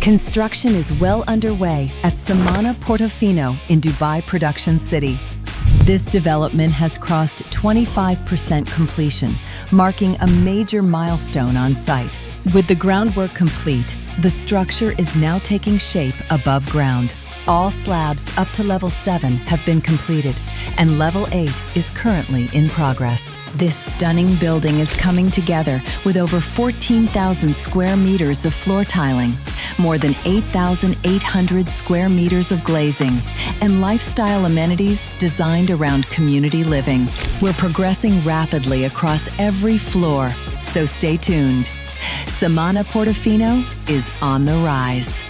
Construction is well underway at SAMANA Portofino in Dubai Production City. This development has crossed 25% completion, marking a major milestone on site. With the groundwork complete, the structure is now taking shape above ground. All slabs up to level 7 have been completed, and level 8 is currently in progress. This stunning building is coming together with over 14,000 square meters of floor tiling, more than 8,800 square meters of glazing, and lifestyle amenities designed around community living. We're progressing rapidly across every floor, so stay tuned. SAMANA Portofino is on the rise.